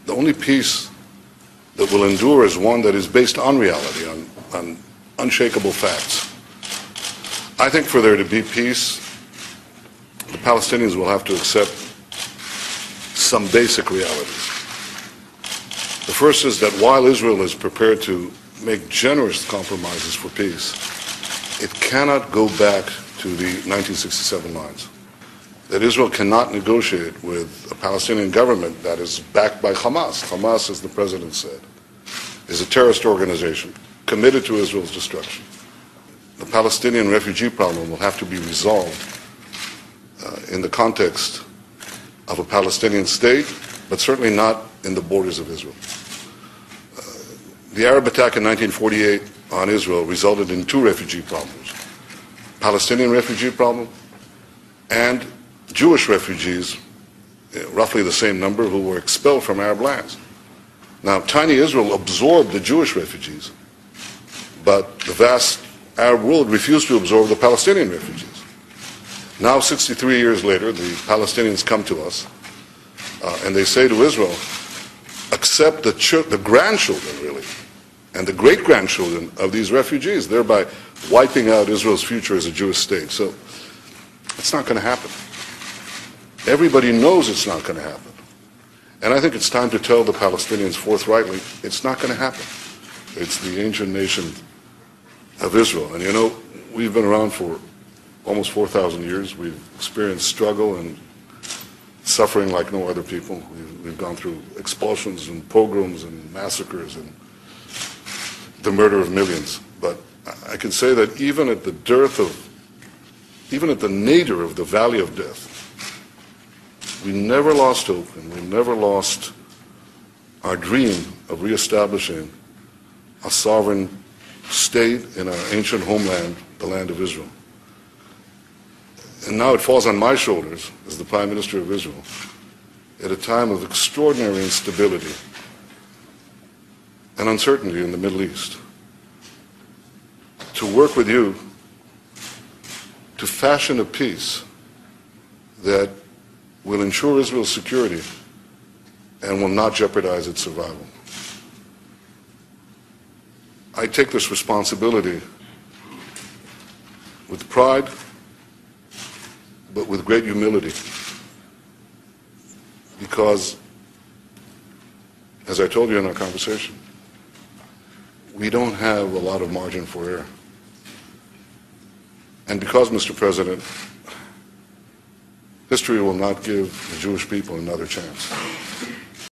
The only peace that will endure is one that is based on reality, on unshakable facts. I think for there to be peace, the Palestinians will have to accept some basic realities. The first is that while Israel is prepared to make generous compromises for peace, it cannot go back to the 1967 lines. That Israel cannot negotiate with a Palestinian government that is backed by Hamas. Hamas, as the president said, is a terrorist organization committed to Israel's destruction. The Palestinian refugee problem will have to be resolved in the context of a Palestinian state, but certainly not in the borders of Israel. The Arab attack in 1948 on Israel resulted in two refugee problems: Palestinian refugee problem and Jewish refugees, roughly the same number, who were expelled from Arab lands. Now, tiny Israel absorbed the Jewish refugees, but the vast Arab world refused to absorb the Palestinian refugees. Now, 63 years later, the Palestinians come to us and they say to Israel, accept the grandchildren, really, and the great-grandchildren of these refugees, thereby wiping out Israel's future as a Jewish state. So it's not going to happen. Everybody knows it's not going to happen. And I think it's time to tell the Palestinians forthrightly, it's not going to happen. It's the ancient nation of Israel. And you know, we've been around for almost 4,000 years. We've experienced struggle and suffering like no other people. We've gone through expulsions and pogroms and massacres and the murder of millions. But I can say that even at the nadir of the valley of death, we never lost hope, and we never lost our dream of reestablishing a sovereign state in our ancient homeland, the land of Israel. And now it falls on my shoulders, as the Prime Minister of Israel, at a time of extraordinary instability and uncertainty in the Middle East, to work with you to fashion a peace that will ensure Israel's security and will not jeopardize its survival. I take this responsibility with pride, but with great humility, because, as I told you in our conversation, we don't have a lot of margin for error. And because, Mr. President, history will not give the Jewish people another chance.